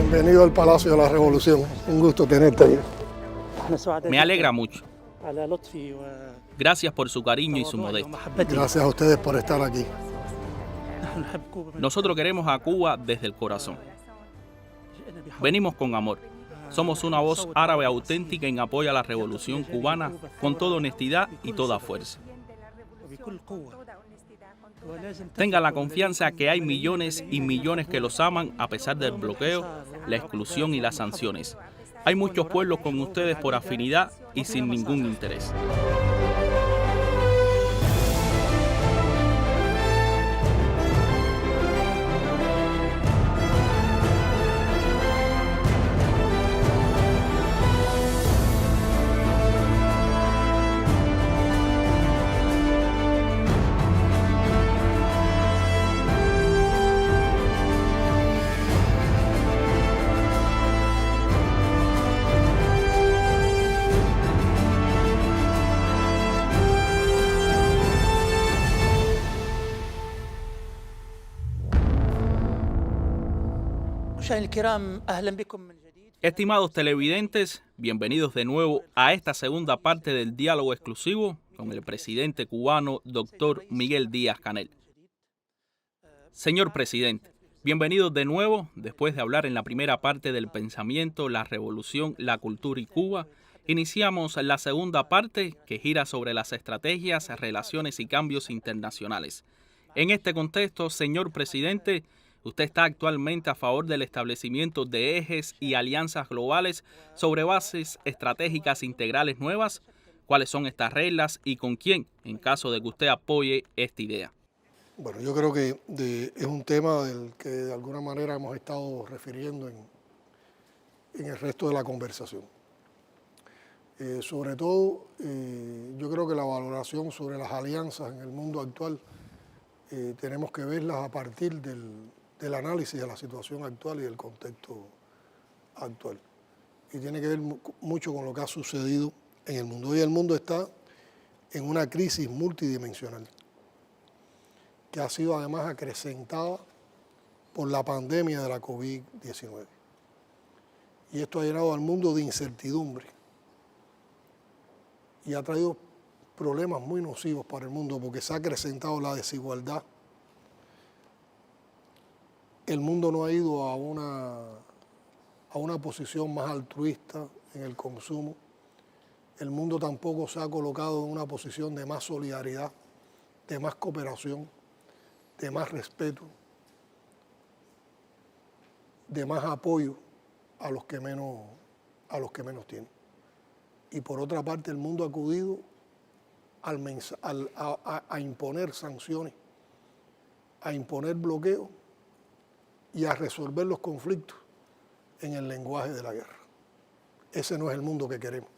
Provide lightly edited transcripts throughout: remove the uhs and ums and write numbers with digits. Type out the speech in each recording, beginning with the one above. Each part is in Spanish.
Bienvenido al Palacio de la Revolución. Un gusto tenerte aquí. Me alegra mucho. Gracias por su cariño y su modestia. Gracias a ustedes por estar aquí. Nosotros queremos a Cuba desde el corazón. Venimos con amor. Somos una voz árabe auténtica en apoyo a la revolución cubana con toda honestidad y toda fuerza. Tenga la confianza que hay millones y millones que los aman a pesar del bloqueo, la exclusión y las sanciones. Hay muchos pueblos con ustedes por afinidad y sin ningún interés. Estimados televidentes, bienvenidos de nuevo a esta segunda parte del diálogo exclusivo con el presidente cubano, Dr. Miguel Díaz-Canel. Señor presidente, bienvenidos de nuevo. Después de hablar en la primera parte del pensamiento, la revolución, la cultura y Cuba, iniciamos la segunda parte que gira sobre las estrategias, relaciones y cambios internacionales. En este contexto, señor presidente, usted está actualmente a favor del establecimiento de ejes y alianzas globales sobre bases estratégicas integrales nuevas. ¿Cuáles son estas reglas y con quién, en caso de que usted apoye esta idea? Bueno, yo creo que es un tema del que de alguna manera hemos estado refiriendo en el resto de la conversación. Sobre todo, yo creo que la valoración sobre las alianzas en el mundo actual tenemos que verlas a partir del análisis de la situación actual y del contexto actual. Y tiene que ver mucho con lo que ha sucedido en el mundo. Hoy el mundo está en una crisis multidimensional que ha sido además acrecentada por la pandemia de la COVID-19. Y esto ha llenado al mundo de incertidumbre y ha traído problemas muy nocivos para el mundo porque se ha acrecentado la desigualdad. El mundo no ha ido a una posición más altruista en el consumo. El mundo tampoco se ha colocado en una posición de más solidaridad, de más cooperación, de más respeto, de más apoyo a los que menos tienen. Y por otra parte, el mundo ha acudido a imponer sanciones, a imponer bloqueos y a resolver los conflictos en el lenguaje de la guerra. Ese no es el mundo que queremos.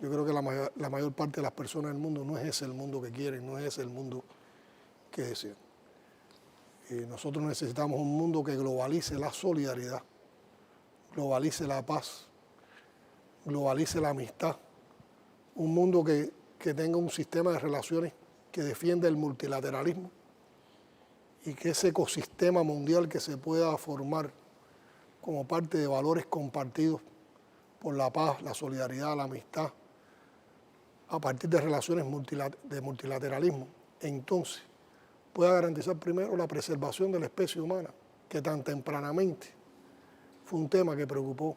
Yo creo que la mayor parte de las personas del mundo no es ese el mundo que quieren, no es ese el mundo que desean. Nosotros necesitamos un mundo que globalice la solidaridad, globalice la paz, globalice la amistad, un mundo que tenga un sistema de relaciones que defienda el multilateralismo y que ese ecosistema mundial que se pueda formar como parte de valores compartidos por la paz, la solidaridad, la amistad, a partir de relaciones de multilateralismo, entonces pueda garantizar primero la preservación de la especie humana, que tan tempranamente fue un tema que preocupó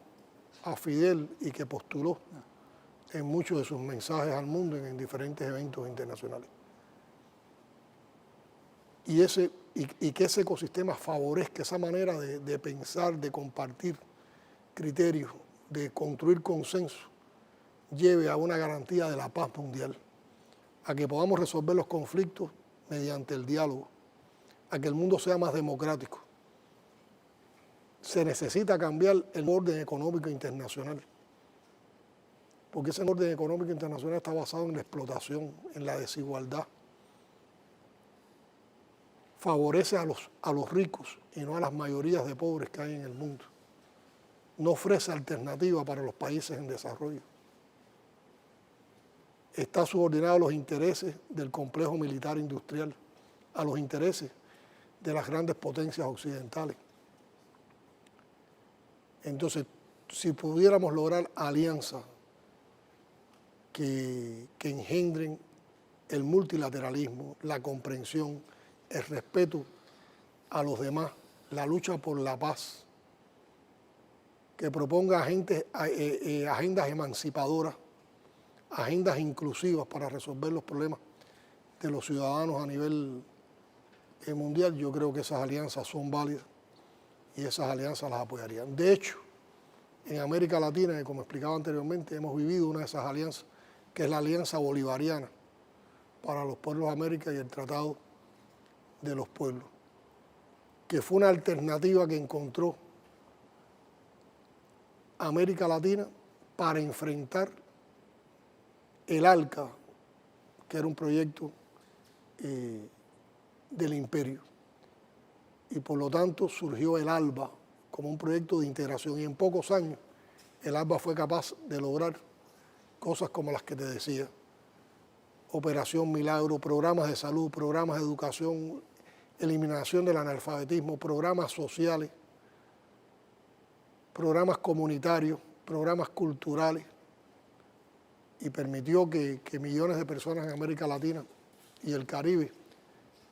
a Fidel y que postuló en muchos de sus mensajes al mundo en diferentes eventos internacionales. Y que ese ecosistema favorezca esa manera de pensar, de compartir criterios, de construir consenso, lleve a una garantía de la paz mundial, a que podamos resolver los conflictos mediante el diálogo, a que el mundo sea más democrático. Se necesita cambiar el orden económico internacional, porque ese orden económico internacional está basado en la explotación, en la desigualdad. Favorece a los ricos y no a las mayorías de pobres que hay en el mundo. No ofrece alternativa para los países en desarrollo. Está subordinado a los intereses del complejo militar industrial, a los intereses de las grandes potencias occidentales. Entonces, si pudiéramos lograr alianzas que engendren el multilateralismo, la comprensión, el respeto a los demás, la lucha por la paz, que proponga agendas emancipadoras, agendas inclusivas para resolver los problemas de los ciudadanos a nivel mundial, yo creo que esas alianzas son válidas y esas alianzas las apoyarían. De hecho, en América Latina, como explicaba anteriormente, hemos vivido una de esas alianzas, que es la Alianza Bolivariana para los Pueblos de América y el Tratado de los Pueblos, que fue una alternativa que encontró América Latina para enfrentar el ALCA, que era un proyecto del imperio. Y por lo tanto surgió el ALBA como un proyecto de integración. Y en pocos años el ALBA fue capaz de lograr cosas como las que te decía. Operación Milagro, programas de salud, programas de educación, eliminación del analfabetismo, programas sociales, programas comunitarios, programas culturales, y permitió que millones de personas en América Latina y el Caribe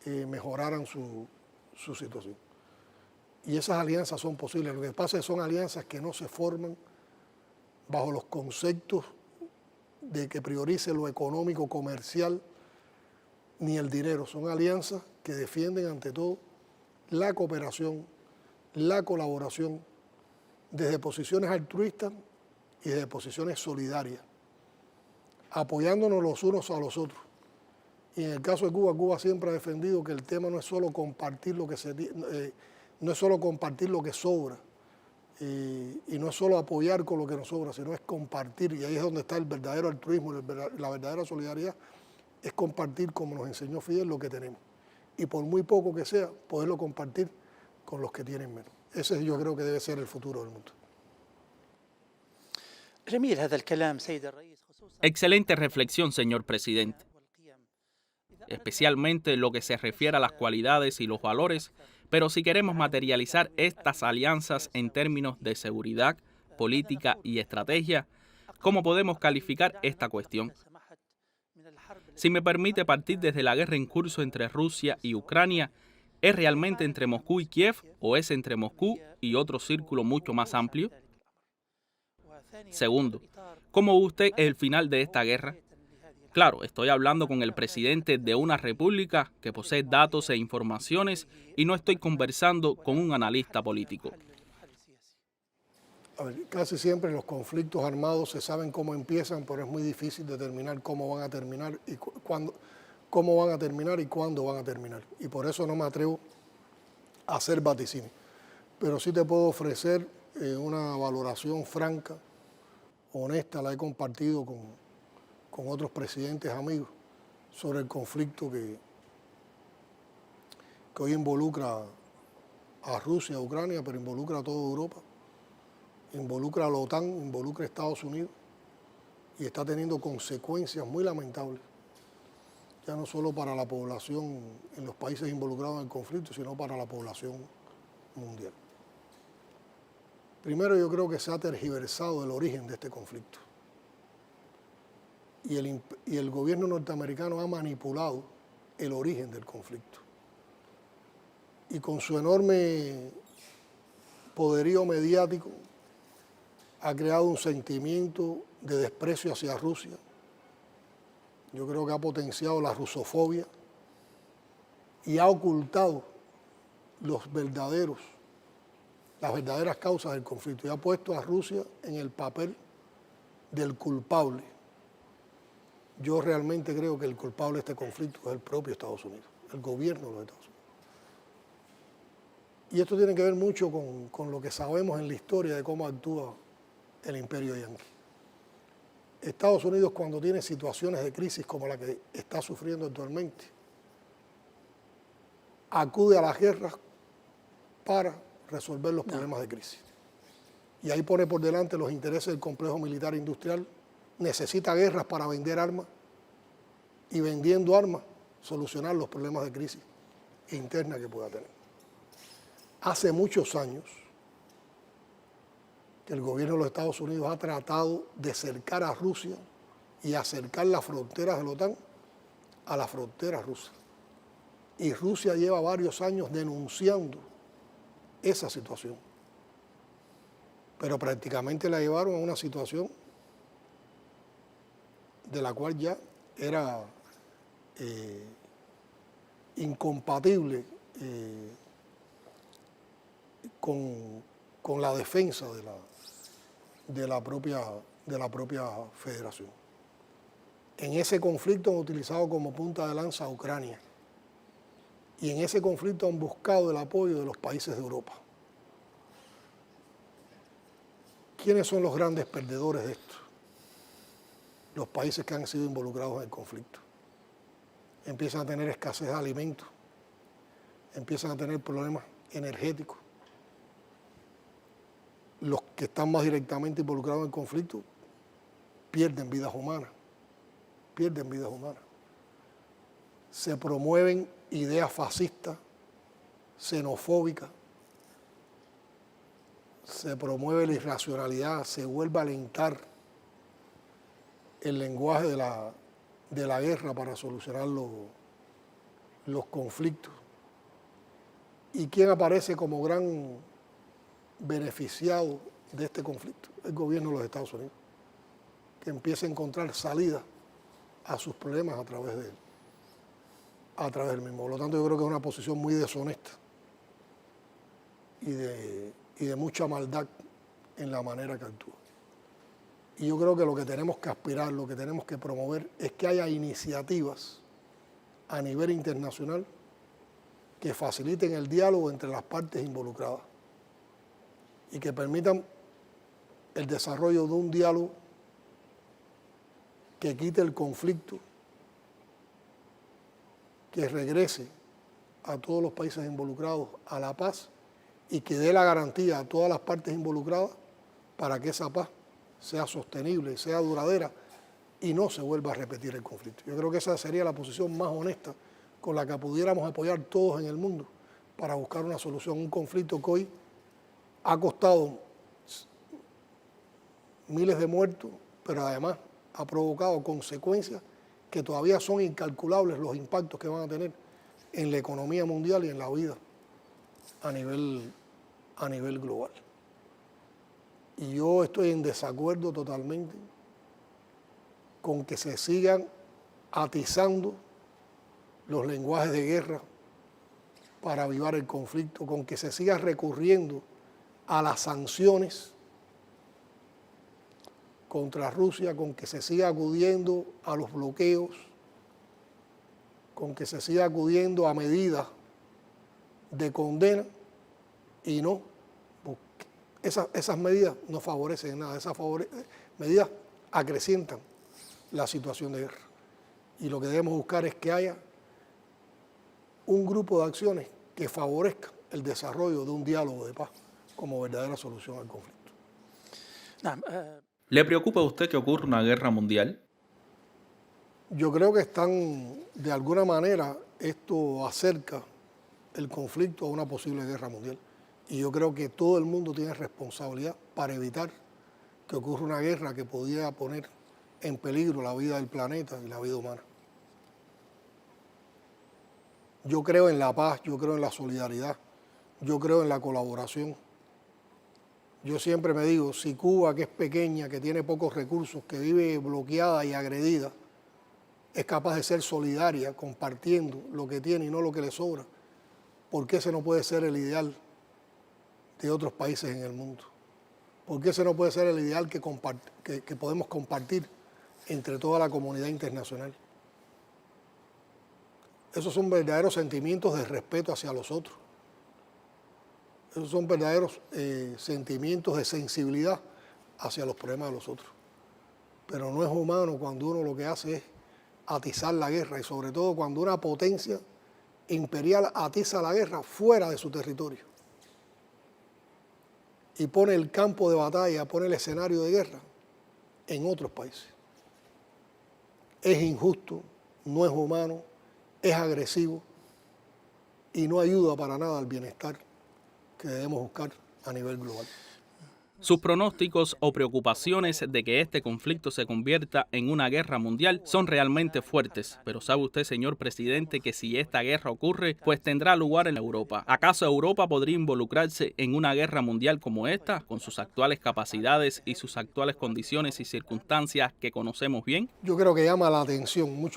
mejoraran su situación. Y esas alianzas son posibles. Lo que pasa es que son alianzas que no se forman bajo los conceptos de que priorice lo económico, comercial, ni el dinero. Son alianzas que defienden ante todo la cooperación, la colaboración, desde posiciones altruistas y desde posiciones solidarias, apoyándonos los unos a los otros. Y en el caso de Cuba, Cuba siempre ha defendido que el tema no es solo compartir lo que no es solo compartir lo que sobra, y no es solo apoyar con lo que nos sobra, sino es compartir, y ahí es donde está el verdadero altruismo, la verdadera solidaridad, es compartir, como nos enseñó Fidel, lo que tenemos. Y por muy poco que sea, poderlo compartir con los que tienen menos. Ese yo creo que debe ser el futuro del mundo. Excelente reflexión, señor presidente. Especialmente en lo que se refiere a las cualidades y los valores, pero si queremos materializar estas alianzas en términos de seguridad, política y estrategia, ¿cómo podemos calificar esta cuestión? Si me permite partir desde la guerra en curso entre Rusia y Ucrania, ¿es realmente entre Moscú y Kiev o es entre Moscú y otro círculo mucho más amplio? Segundo, ¿cómo ve usted el final de esta guerra? Claro, estoy hablando con el presidente de una república que posee datos e informaciones y no estoy conversando con un analista político. A ver, casi siempre los conflictos armados se saben cómo empiezan, pero es muy difícil determinar cómo van a terminar y cómo van a terminar y cuándo van a terminar. Y por eso no me atrevo a hacer vaticinios. Pero sí te puedo ofrecer una valoración franca, honesta, la he compartido con otros presidentes amigos sobre el conflicto que hoy involucra a Rusia, a Ucrania, pero involucra a toda Europa, involucra a la OTAN, involucra a Estados Unidos y está teniendo consecuencias muy lamentables, ya no solo para la población en los países involucrados en el conflicto, sino para la población mundial. Primero, yo creo que se ha tergiversado el origen de este conflicto. Y el gobierno norteamericano ha manipulado el origen del conflicto. Y con su enorme poderío mediático ha creado un sentimiento de desprecio hacia Rusia. Yo creo que ha potenciado la rusofobia y ha ocultado las verdaderas causas del conflicto y ha puesto a Rusia en el papel del culpable. Yo realmente creo que el culpable de este conflicto es el propio Estados Unidos, el gobierno de los Estados Unidos. Y esto tiene que ver mucho con lo que sabemos en la historia de cómo actúa el imperio yanqui. Estados Unidos, cuando tiene situaciones de crisis como la que está sufriendo actualmente, acude a las guerras para resolver los problemas de crisis. Y ahí pone por delante los intereses del complejo militar industrial, necesita guerras para vender armas y vendiendo armas solucionar los problemas de crisis interna que pueda tener. Hace muchos años que el gobierno de los Estados Unidos ha tratado de cercar a Rusia y acercar las fronteras de la OTAN a las fronteras rusas. Y Rusia lleva varios años denunciando esa situación. Pero prácticamente la llevaron a una situación de la cual ya era incompatible con la defensa de la propia federación. En ese conflicto han utilizado como punta de lanza a Ucrania y en ese conflicto han buscado el apoyo de los países de Europa. ¿Quiénes son los grandes perdedores de esto? Los países que han sido involucrados en el conflicto. Empiezan a tener escasez de alimentos, empiezan a tener problemas energéticos. Los que están más directamente involucrados en el conflicto pierden vidas humanas, Se promueven ideas fascistas, xenofóbicas, se promueve la irracionalidad, se vuelve a alentar el lenguaje de la guerra para solucionar los conflictos. ¿Y quién aparece como gran beneficiado de este conflicto? El gobierno de los Estados Unidos, que empieza a encontrar salida a sus problemas a través del mismo. Por lo tanto, yo creo que es una posición muy deshonesta y de mucha maldad en la manera que actúa. Y yo creo que lo que tenemos que aspirar, lo que tenemos que promover es que haya iniciativas a nivel internacional que faciliten el diálogo entre las partes involucradas y que permitan el desarrollo de un diálogo que quite el conflicto, que regrese a todos los países involucrados a la paz y que dé la garantía a todas las partes involucradas para que esa paz sea sostenible, sea duradera y no se vuelva a repetir el conflicto. Yo creo que esa sería la posición más honesta con la que pudiéramos apoyar todos en el mundo para buscar una solución a un conflicto que hoy ha costado miles de muertos, pero además ha provocado consecuencias que todavía son incalculables los impactos que van a tener en la economía mundial y en la vida a nivel global. Y yo estoy en desacuerdo totalmente con que se sigan atizando los lenguajes de guerra para avivar el conflicto, con que se siga recurriendo a las sanciones contra Rusia, con que se siga acudiendo a los bloqueos, con que se siga acudiendo a medidas de condena y no, esas medidas no favorecen nada, medidas acrecientan la situación de guerra. Y lo que debemos buscar es que haya un grupo de acciones que favorezca el desarrollo de un diálogo de paz como verdadera solución al conflicto. ¿Le preocupa a usted que ocurra una guerra mundial? Yo creo que de alguna manera, esto acerca el conflicto a una posible guerra mundial. Y yo creo que todo el mundo tiene responsabilidad para evitar que ocurra una guerra que podría poner en peligro la vida del planeta y la vida humana. Yo creo en la paz, yo creo en la solidaridad, yo creo en la colaboración. Yo siempre me digo, si Cuba, que es pequeña, que tiene pocos recursos, que vive bloqueada y agredida, es capaz de ser solidaria, compartiendo lo que tiene y no lo que le sobra, ¿por qué ese no puede ser el ideal de otros países en el mundo? ¿Por qué ese no puede ser el ideal que podemos compartir entre toda la comunidad internacional? Esos son verdaderos sentimientos de respeto hacia los otros. Esos son verdaderos sentimientos de sensibilidad hacia los problemas de los otros. Pero no es humano cuando uno lo que hace es atizar la guerra y sobre todo cuando una potencia imperial atiza la guerra fuera de su territorio y pone el campo de batalla, pone el escenario de guerra en otros países. Es injusto, no es humano, es agresivo y no ayuda para nada al bienestar que debemos buscar a nivel global. Sus pronósticos o preocupaciones de que este conflicto se convierta en una guerra mundial son realmente fuertes. Pero ¿sabe usted, señor presidente, que si esta guerra ocurre, pues tendrá lugar en Europa? ¿Acaso Europa podría involucrarse en una guerra mundial como esta, con sus actuales capacidades y sus actuales condiciones y circunstancias que conocemos bien? Yo creo que llama la atención,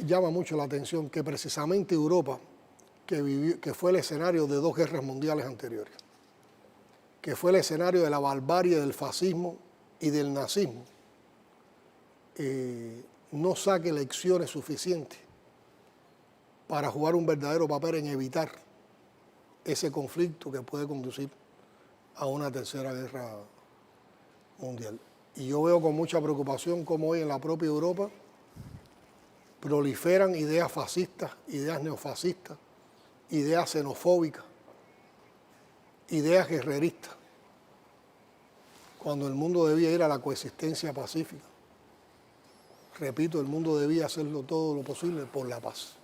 llama mucho la atención que precisamente Europa, que fue el escenario de 2 guerras mundiales anteriores, que fue el escenario de la barbarie del fascismo y del nazismo, no saque lecciones suficientes para jugar un verdadero papel en evitar ese conflicto que puede conducir a una tercera guerra mundial. Y yo veo con mucha preocupación cómo hoy en la propia Europa proliferan ideas fascistas, ideas neofascistas, ideas xenofóbicas, ideas guerreristas, cuando el mundo debía ir a la coexistencia pacífica. Repito, el mundo debía hacerlo todo lo posible por la paz.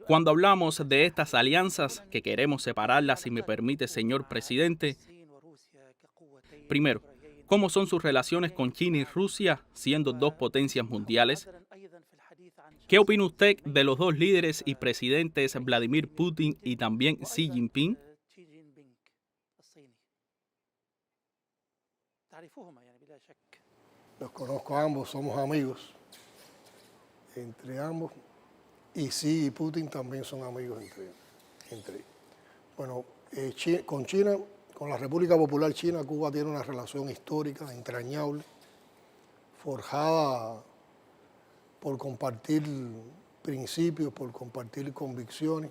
Cuando hablamos de estas alianzas, que queremos separarlas, si me permite, señor presidente, primero, ¿cómo son sus relaciones con China y Rusia, siendo 2 potencias mundiales? ¿Qué opina usted de los 2 líderes y presidentes, Vladimir Putin y también Xi Jinping? Los conozco a ambos, somos amigos entre ambos, y Xi y Putin también son amigos entre ellos. Bueno, con China, con la República Popular China, Cuba tiene una relación histórica, entrañable, forjada por compartir principios, por compartir convicciones,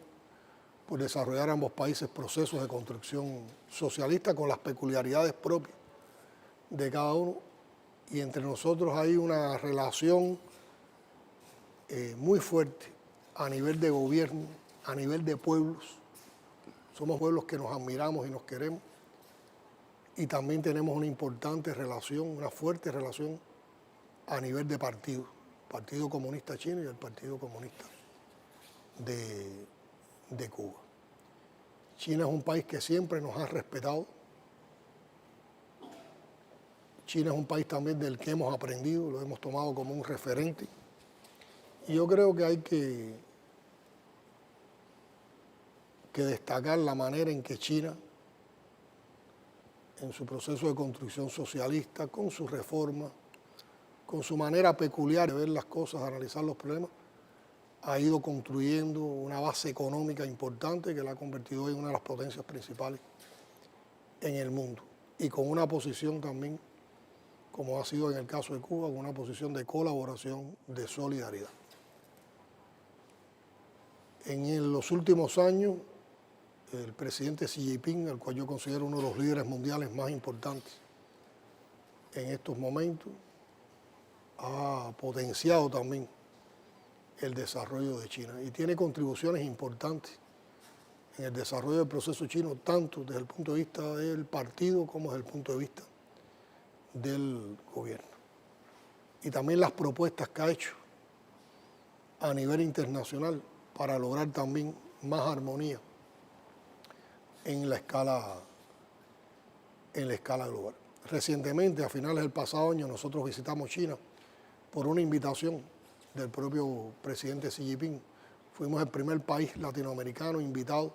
por desarrollar ambos países procesos de construcción socialista con las peculiaridades propias de cada uno. Y entre nosotros hay una relación muy fuerte a nivel de gobierno, a nivel de pueblos. Somos pueblos que nos admiramos y nos queremos. Y también tenemos una importante relación, una fuerte relación a nivel de partido. Partido Comunista Chino y el Partido Comunista de Cuba. China es un país que siempre nos ha respetado. China es un país también del que hemos aprendido, lo hemos tomado como un referente. Y yo creo que hay que destacar la manera en que China, en su proceso de construcción socialista, con sus reformas, con su manera peculiar de ver las cosas, de analizar los problemas, ha ido construyendo una base económica importante que la ha convertido hoy en una de las potencias principales en el mundo. Y con una posición también, como ha sido en el caso de Cuba, con una posición de colaboración, de solidaridad. En los últimos años, el presidente Xi Jinping, al cual yo considero uno de los líderes mundiales más importantes en estos momentos, ha potenciado también el desarrollo de China y tiene contribuciones importantes en el desarrollo del proceso chino, tanto desde el punto de vista del partido como desde el punto de vista del gobierno. Y también las propuestas que ha hecho a nivel internacional para lograr también más armonía en la escala global. Recientemente, a finales del pasado año, nosotros visitamos China por una invitación del propio presidente Xi Jinping. Fuimos el primer país latinoamericano invitado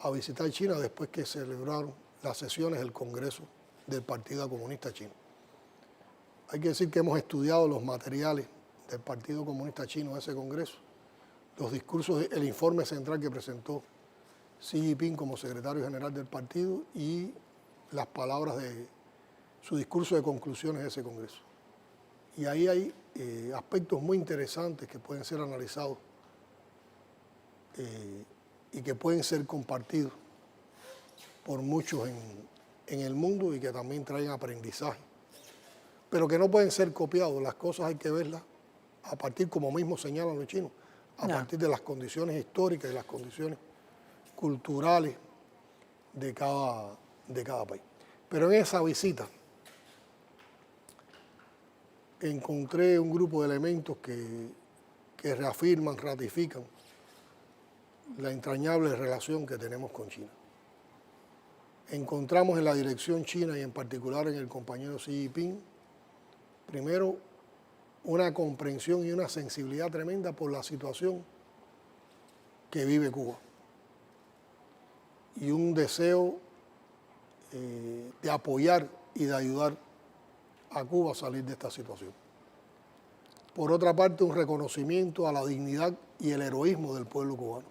a visitar China después que se celebraron las sesiones del Congreso del Partido Comunista Chino. Hay que decir que hemos estudiado los materiales del Partido Comunista Chino de ese Congreso, los discursos, el informe central que presentó Xi Jinping como secretario general del partido y las palabras de su discurso de conclusiones de ese Congreso. Y ahí hay aspectos muy interesantes que pueden ser analizados y que pueden ser compartidos por muchos en el mundo y que también traen aprendizaje, pero que no pueden ser copiados. Las cosas hay que verlas a partir, como mismo señalan los chinos, a partir de las condiciones históricas y las condiciones culturales de cada país. Pero en esa visita encontré un grupo de elementos que reafirman, ratifican la entrañable relación que tenemos con China. Encontramos en la dirección china y en particular en el compañero Xi Jinping, primero, una comprensión y una sensibilidad tremenda por la situación que vive Cuba y un deseo de apoyar y de ayudar a Cuba a salir de esta situación. Por otra parte, un reconocimiento a la dignidad y el heroísmo del pueblo cubano.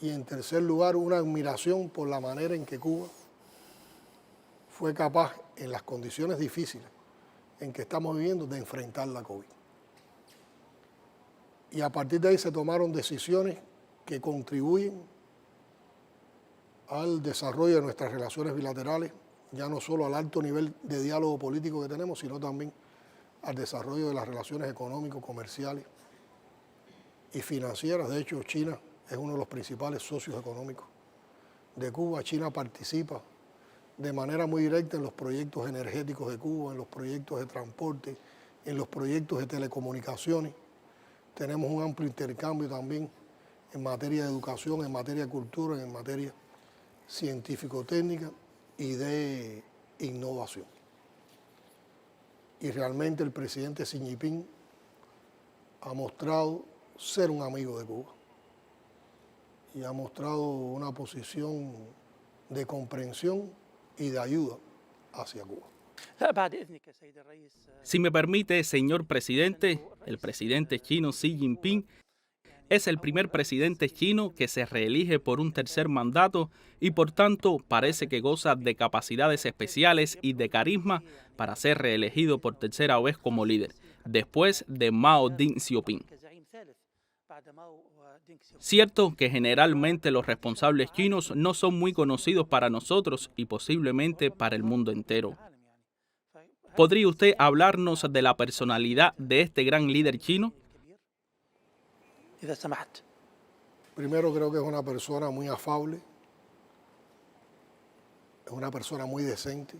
Y en tercer lugar, una admiración por la manera en que Cuba fue capaz, en las condiciones difíciles en que estamos viviendo, de enfrentar la COVID. Y a partir de ahí se tomaron decisiones que contribuyen al desarrollo de nuestras relaciones bilaterales, ya no solo al alto nivel de diálogo político que tenemos, sino también al desarrollo de las relaciones económicos, comerciales y financieras. De hecho, China es uno de los principales socios económicos de Cuba. China participa de manera muy directa en los proyectos energéticos de Cuba, en los proyectos de transporte, en los proyectos de telecomunicaciones. Tenemos un amplio intercambio también en materia de educación, en materia de cultura, en materia científico-técnica y de innovación. Y realmente el presidente Xi Jinping ha mostrado ser un amigo de Cuba y ha mostrado una posición de comprensión y de ayuda hacia Cuba. Si me permite, señor presidente, el presidente chino Xi Jinping es el primer presidente chino que se reelige por un tercer mandato y por tanto parece que goza de capacidades especiales y de carisma para ser reelegido por tercera vez como líder, después de Mao Deng Xiaoping. Cierto que generalmente los responsables chinos no son muy conocidos para nosotros y posiblemente para el mundo entero. ¿Podría usted hablarnos de la personalidad de este gran líder chino? Primero, creo que es una persona muy afable, es una persona muy decente,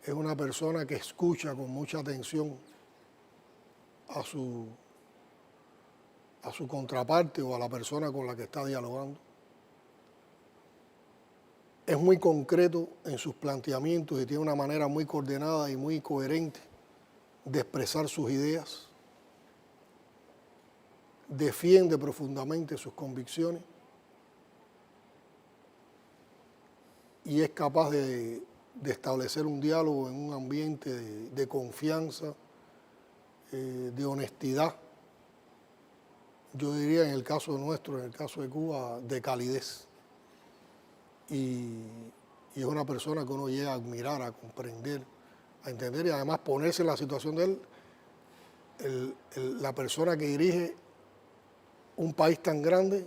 es una persona que escucha con mucha atención a su contraparte o a la persona con la que está dialogando. Es muy concreto en sus planteamientos y tiene una manera muy coordinada y muy coherente de expresar sus ideas. Defiende profundamente sus convicciones y es capaz de establecer un diálogo en un ambiente de confianza, de honestidad. Yo diría en el caso nuestro, en el caso de Cuba, de calidez. Y es una persona que uno llega a admirar, a comprender, a entender y además ponerse en la situación de él, la persona que dirige un país tan grande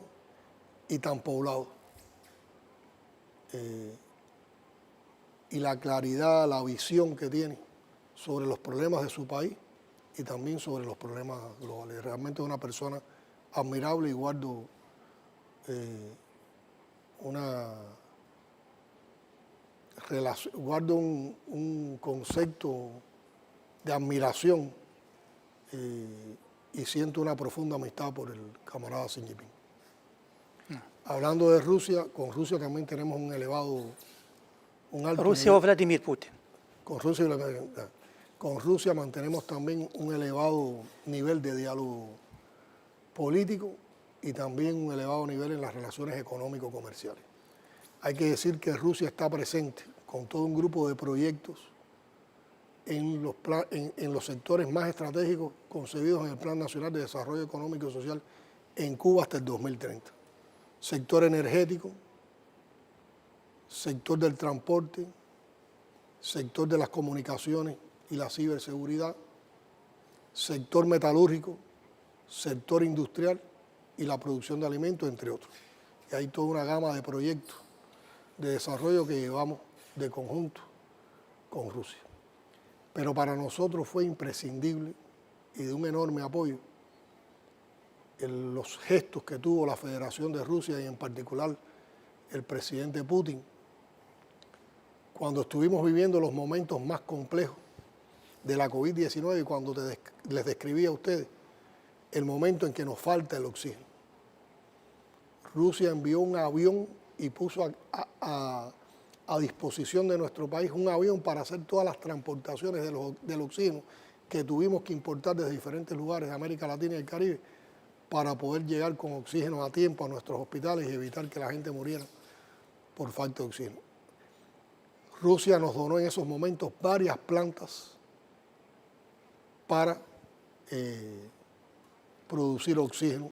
y tan poblado. Y la claridad, la visión que tiene sobre los problemas de su país y también sobre los problemas globales. Realmente es una persona admirable y guardo un concepto de admiración y siento una profunda amistad por el camarada Xi Jinping. Hablando de Rusia, con Rusia también tenemos un alto Rusia nivel. o Vladimir Putin. Con Rusia mantenemos también un elevado nivel de diálogo político y también un elevado nivel en las relaciones económico-comerciales. Hay que decir que Rusia está presente con todo un grupo de proyectos en los sectores más estratégicos concebidos en el Plan Nacional de Desarrollo Económico y Social en Cuba hasta el 2030. Sector energético, sector del transporte, sector de las comunicaciones y la ciberseguridad, sector metalúrgico, sector industrial y la producción de alimentos, entre otros. Y hay toda una gama de proyectos de desarrollo que llevamos de conjunto con Rusia. Pero para nosotros fue imprescindible y de un enorme apoyo los gestos que tuvo la Federación de Rusia y en particular el presidente Putin cuando estuvimos viviendo los momentos más complejos de la COVID-19 y cuando les describí a ustedes el momento en que nos falta el oxígeno. Rusia envió un avión y puso a disposición de nuestro país un avión para hacer todas las transportaciones del oxígeno que tuvimos que importar desde diferentes lugares de América Latina y el Caribe para poder llegar con oxígeno a tiempo a nuestros hospitales y evitar que la gente muriera por falta de oxígeno. Rusia nos donó en esos momentos varias plantas para producir oxígeno